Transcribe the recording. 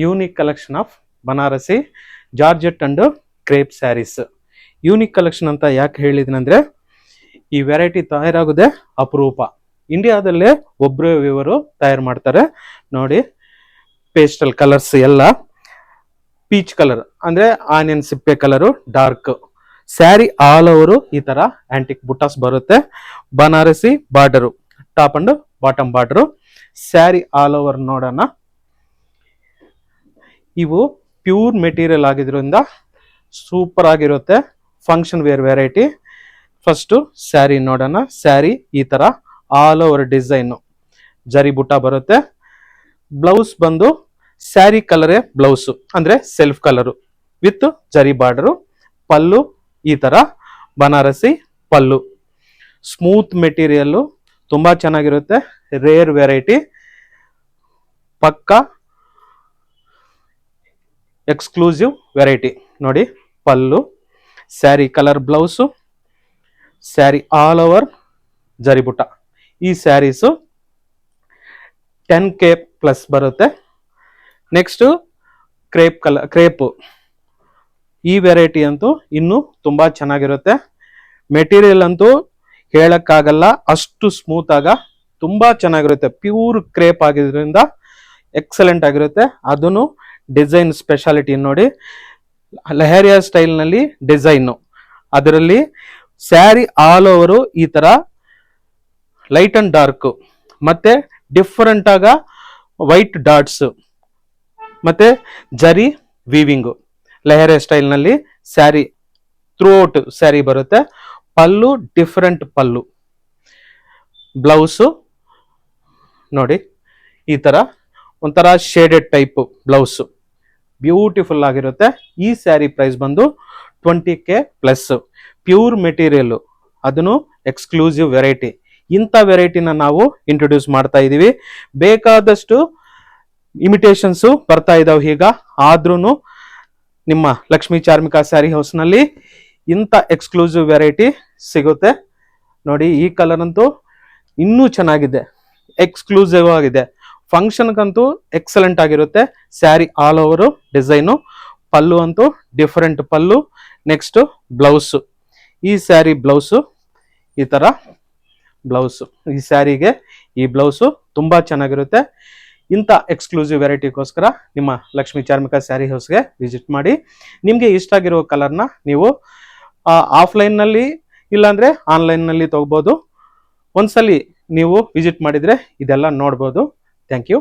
Unique collection of Banarasi georgette and crepe saris. Unique collection ಅಂತ ಯಾಕೆ ಹೇಳಿದ್ನಂದ್ರೆ ಈ ವೆರೈಟಿ ತಯಾರಾಗೋದೇ ಅಪರೂಪ. ಇಂಡಿಯಾದಲ್ಲೇ ಒಬ್ಬರು ಇವರು ತಯಾರು ಮಾಡ್ತಾರೆ ನೋಡಿ. ಪೇಸ್ಟಲ್ ಕಲರ್ಸ್ ಎಲ್ಲ ಪೀಚ್ ಕಲರ್ ಅಂದ್ರೆ ಆನಿಯನ್ ಸಿಪ್ಪೆ colour dark sari all over ಈ ತರ ಆಂಟಿಕ್ ಬುಟ್ಟಾಸ್ ಬರುತ್ತೆ. Banarasi border top and bottom border sari all over ನೋಡೋಣ. ಇವು ಪ್ಯೂರ್ ಮೆಟೀರಿಯಲ್ ಆಗಿದ್ರಿಂದ ಸೂಪರ್ ಆಗಿರುತ್ತೆ. Function wear variety. First sari ನೋಡೋಣ. ಸ್ಯಾರಿ ಈ ತರ ಆಲ್ ಓವರ್ ಡಿಸೈನ್ ಜರಿ ಬುಟ್ಟ ಬರುತ್ತೆ. ಬ್ಲೌಸ್ ಬಂದು ಸ್ಯಾರಿ ಕಲರೇ ಬ್ಲೌಸ್ ಅಂದ್ರೆ self colour with zari border. Pallu ಈ ತರ ಬನಾರಸಿ ಪಲ್ಲು. ಸ್ಮೂತ್ ಮೆಟೀರಿಯಲ್ ತುಂಬಾ ಚೆನ್ನಾಗಿರುತ್ತೆ. ರೇರ್ ವೆರೈಟಿ, ಪಕ್ಕ ಎಕ್ಸ್ಕ್ಲೂಸಿವ್ ವೆರೈಟಿ ನೋಡಿ. Pallu, sari colour blouse, sari all over ಜರಿಬುಟ್ಟ. ಈ ಸ್ಯಾರೀಸು 10K ಪ್ಲಸ್ ಬರುತ್ತೆ. ನೆಕ್ಸ್ಟ್ ಕ್ರೇಪ್ ಈ ವೆರೈಟಿ ಅಂತೂ ಇನ್ನೂ ತುಂಬಾ ಚೆನ್ನಾಗಿರುತ್ತೆ. ಮೆಟೀರಿಯಲ್ ಅಂತೂ ಹೇಳಕ್ಕಾಗಲ್ಲ, ಅಷ್ಟು ಸ್ಮೂತ್ ಆಗ ತುಂಬಾ ಚೆನ್ನಾಗಿರುತ್ತೆ. ಪ್ಯೂರ್ ಕ್ರೇಪ್ ಆಗಿದ್ರಿಂದ ಎಕ್ಸಲೆಂಟ್ ಆಗಿರುತ್ತೆ. ಅದನ್ನು ಡಿಸೈನ್ ಸ್ಪೆಷಾಲಿಟಿ ನೋಡಿ. ಲೆಹರಿಯಾ ಸ್ಟೈಲ್ ನಲ್ಲಿ ಡಿಸೈನ್, ಅದರಲ್ಲಿ ಸ್ಯಾರಿ ಆಲ್ ಓವರು ಈ ತರ ಲೈಟ್ ಅಂಡ್ ಡಾರ್ಕ್ ಮತ್ತೆ ಡಿಫರೆಂಟ್ ಆಗ ವೈಟ್ ಡಾಟ್ಸ್ ಮತ್ತೆ ಜರಿ ವೀವಿಂಗು. ಲೆಹರಿಯಾ ಸ್ಟೈಲ್ ನಲ್ಲಿ ಸ್ಯಾರಿ ಥ್ರೂಔಟ್ ಸ್ಯಾರಿ ಬರುತ್ತೆ. ಪಲ್ಲು ಡಿಫರೆಂಟ್ ಪಲ್ಲು. ಬ್ಲೌಸು ನೋಡಿ ಈ ತರ ಒಂಥರ ಶೇಡೆಡ್ ಟೈಪ್ ಬ್ಲೌಸ್, ಬ್ಯೂಟಿಫುಲ್ ಆಗಿರುತ್ತೆ. ಈ ಸ್ಯಾರಿ ಪ್ರೈಸ್ ಬಂದು 20K ಪ್ಲಸ್. ಪ್ಯೂರ್ ಮೆಟೀರಿಯಲ್, ಅದನ್ನು ಎಕ್ಸ್ಕ್ಲೂಸಿವ್ ವೆರೈಟಿ. ಇಂಥ ವೆರೈಟಿನ ನಾವು ಇಂಟ್ರೊಡ್ಯೂಸ್ ಮಾಡ್ತಾ ಇದೀವಿ. ಬೇಕಾದಷ್ಟು ಇಮಿಟೇಷನ್ಸು ಬರ್ತಾ ಇದಾವೆ ಈಗ. ಆದ್ರೂ ನಿಮ್ಮ ಲಕ್ಷ್ಮೀ ಚಾರ್ಮಿಕಾ ಸ್ಯಾರಿ ಹೌಸ್ನಲ್ಲಿ ಇಂಥ ಎಕ್ಸ್ಕ್ಲೂಸಿವ್ ವೆರೈಟಿ ಸಿಗುತ್ತೆ ನೋಡಿ. ಈ ಕಲರ್ ಅಂತೂ ಇನ್ನೂ ಚೆನ್ನಾಗಿದೆ, ಎಕ್ಸ್ಕ್ಲೂಸಿವ್ ಆಗಿದೆ. ಫಂಕ್ಷನ್ಗಂತೂ ಎಕ್ಸಲೆಂಟ್ ಆಗಿರುತ್ತೆ. Sari all over design. Pallu ಅಂತೂ ಡಿಫರೆಂಟ್ ಪಲ್ಲು. Next blouse. ಈ ಸ್ಯಾರಿ ಬ್ಲೌಸು ಈ ತರ ಬ್ಲೌಸು. ಈ ಸ್ಯಾರಿಗೆ ಈ ಬ್ಲೌಸು ತುಂಬಾ ಚೆನ್ನಾಗಿರುತ್ತೆ. ಇಂಥ ಎಕ್ಸ್ಕ್ಲೂಸಿವ್ ವೆರೈಟಿಗೋಸ್ಕರ ನಿಮ್ಮ ಲಕ್ಷ್ಮೀ ಚಾರ್ಮಿಕಾ ಸ್ಯಾರಿ ಹೌಸ್ಗೆ ವಿಸಿಟ್ ಮಾಡಿ. ನಿಮಗೆ ಇಷ್ಟ ಆಗಿರೋ ಕಲರ್ನ ನೀವು ಆಫ್ಲೈನ್ನಲ್ಲಿ ಇಲ್ಲಾಂದರೆ ಆನ್ಲೈನ್ನಲ್ಲಿ ತಗೋಬೋದು. ಒಂದ್ಸಲಿ ನೀವು ವಿಸಿಟ್ ಮಾಡಿದರೆ ಇದೆಲ್ಲ ನೋಡ್ಬೋದು. Thank you.